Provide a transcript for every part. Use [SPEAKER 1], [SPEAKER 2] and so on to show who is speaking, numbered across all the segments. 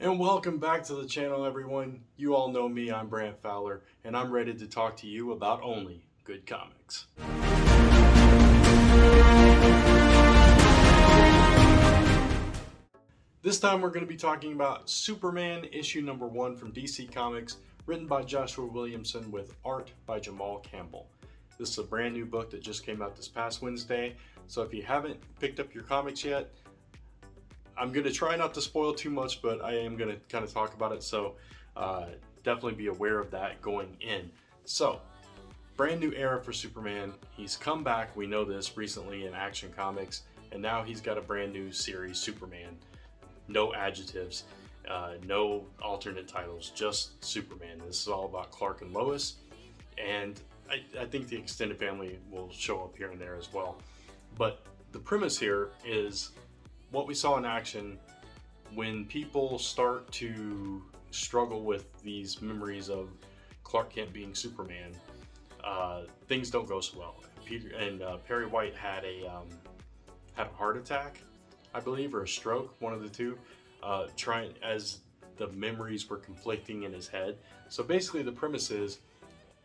[SPEAKER 1] And welcome back to the channel, everyone. You all know me, I'm Brant Fowler, and I'm ready to talk to you about only good comics. This time we're going to be talking about Superman issue number 1 from DC Comics, written by Joshua Williamson with art by Jamal Campbell. This is a brand new book that just came out this past Wednesday, so if you haven't picked up your comics yet, I'm going to try not to spoil too much, but I am going to kind of talk about it, so definitely be aware of that going in. So, brand new era for Superman. He's come back, we know this, recently in Action Comics, and now he's got a brand new series, Superman. No adjectives, no alternate titles, just Superman. This is all about Clark and Lois, and I think the extended family will show up here and there as well. But the premise here is what we saw in action when people start to struggle with these memories of Clark Kent being Superman. Things don't go so well. Perry White had a heart attack, I believe, or a stroke, one of the two, as the memories were conflicting in his head. So basically the premise is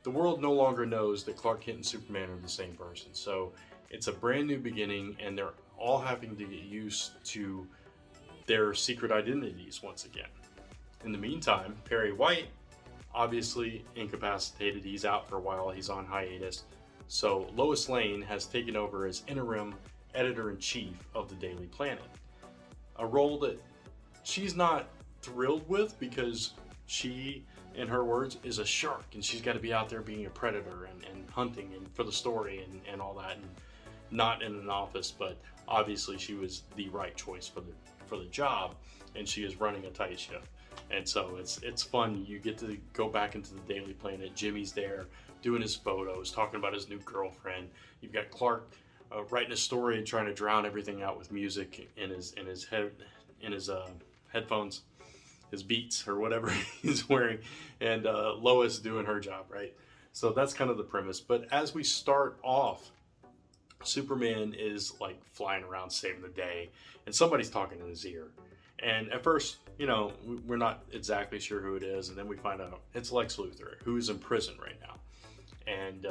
[SPEAKER 1] the world no longer knows that Clark Kent and Superman are the same person. So it's a brand new beginning, and they're all having to get used to their secret identities once again. In the meantime, Perry White, obviously incapacitated, he's out for a while, he's on hiatus. So Lois Lane has taken over as interim editor-in-chief of the Daily Planet. A role that she's not thrilled with because she, in her words, is a shark, and she's got to be out there being a predator and hunting and for the story and all that, and not in an office. But obviously she was the right choice for the job, and she is running a tight ship. And so it's fun. You get to go back into the Daily Planet. Jimmy's there doing his photos, talking about his new girlfriend. You've got Clark writing a story and trying to drown everything out with music in his headphones, his Beats or whatever he's wearing, and Lois doing her job, right? So that's kind of the premise. But as we start off, Superman is like flying around saving the day, and somebody's talking in his ear. And at first, we're not exactly sure who it is, and then we find out it's Lex Luthor, who's in prison right now. And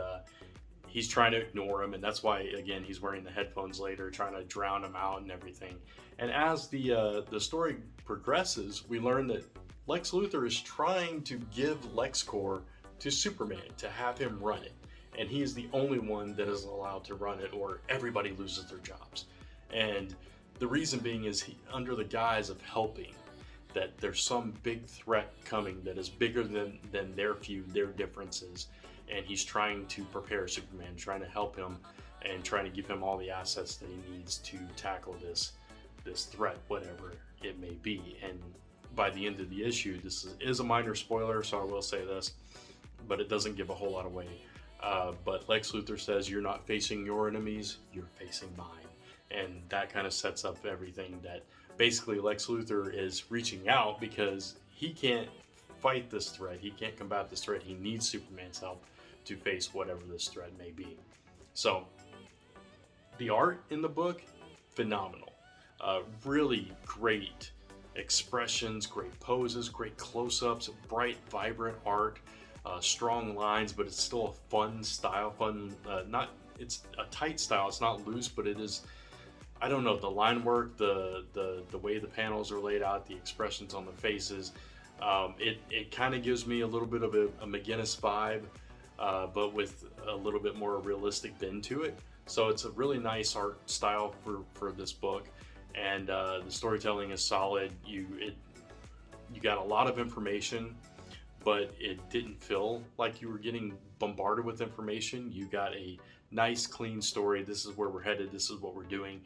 [SPEAKER 1] he's trying to ignore him, and that's why, again, he's wearing the headphones later, trying to drown him out and everything. And as the story progresses, we learn that Lex Luthor is trying to give LexCorp to Superman, to have him run it. And he is the only one that is allowed to run it, or everybody loses their jobs. And the reason being is under the guise of helping, that there's some big threat coming that is bigger than their feud, their differences. And he's trying to prepare Superman, trying to help him, and trying to give him all the assets that he needs to tackle this threat, whatever it may be. And by the end of the issue, this is a minor spoiler, so I will say this, but it doesn't give a whole lot away. But Lex Luthor says, "You're not facing your enemies, you're facing mine." And that kind of sets up everything, that basically Lex Luthor is reaching out because he can't fight this threat. He can't combat this threat. He needs Superman's help to face whatever this threat may be. So the art in the book, phenomenal. Really great expressions, great poses, great close-ups, bright, vibrant art, strong lines, but it's still a fun style. It's a tight style. It's not loose, but it is. I don't know, the line work, the way the panels are laid out, the expressions on the faces. It kind of gives me a little bit of a McGinnis vibe, but with a little bit more realistic bend to it. So it's a really nice art style for this book, and the storytelling is solid. You got a lot of information, but it didn't feel like you were getting bombarded with information. You got a nice, clean story. This is where we're headed. This is what we're doing.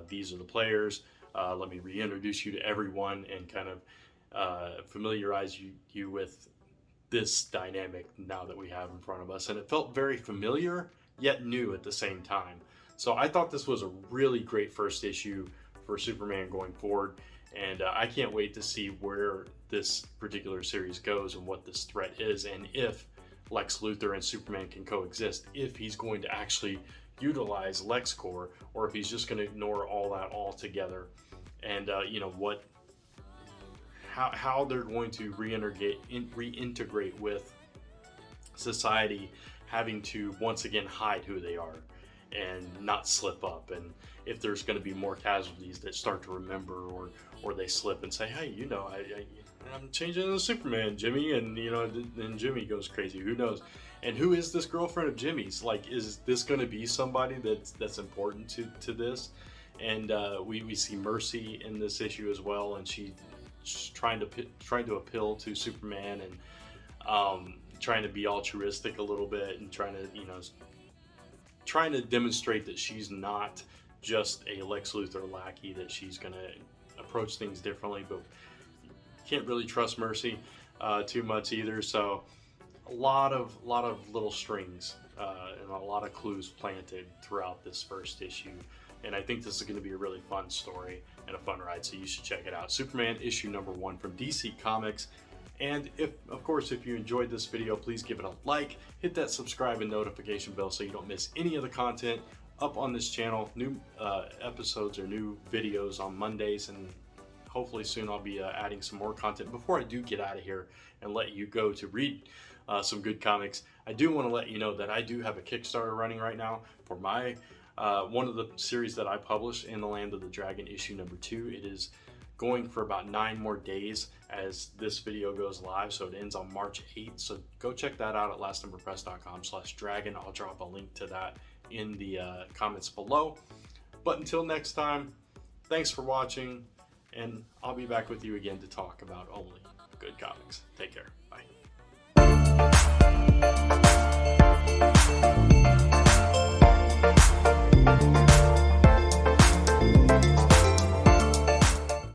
[SPEAKER 1] These are the players. Let me reintroduce you to everyone and kind of familiarize you with this dynamic now that we have in front of us. And it felt very familiar yet new at the same time. So I thought this was a really great first issue for Superman going forward, and I can't wait to see where this particular series goes and what this threat is, and if Lex Luthor and Superman can coexist, if he's going to actually utilize LexCorp, or if he's just going to ignore all that altogether. And how they're going to reintegrate with society, having to once again hide who they are and not slip up, and if there's going to be more casualties that start to remember, or they slip and say, hey, you know, I'm changing into Superman, Jimmy, and you know, then Jimmy goes crazy. Who knows? And who is this girlfriend of Jimmy's? Like, is this going to be somebody that's important to this? And we see Mercy in this issue as well, and she's trying to appeal to Superman, and trying to be altruistic a little bit, and trying to demonstrate that she's not just a Lex Luthor lackey, that she's going to approach things differently. But can't really trust Mercy too much either. So a lot of little strings and a lot of clues planted throughout this first issue. And I think this is going to be a really fun story and a fun ride, so you should check it out. Superman issue number 1 from DC Comics. And if you enjoyed this video, please give it a like, hit that subscribe and notification bell so you don't miss any of the content up on this channel. New episodes or new videos on Mondays, and hopefully soon I'll be adding some more content. Before I do get out of here and let you go to read some good comics, I do want to let you know that I do have a Kickstarter running right now for my one of the series that I published, In the Land of the Dragon issue number 2. It is going for about 9 more days as this video goes live, so it ends on March 8th. So go check that out at lastnumberpress.com/dragon. I'll drop a link to that in the comments below. But until next time, thanks for watching, and I'll be back with you again to talk about only good comics. Take care. Bye.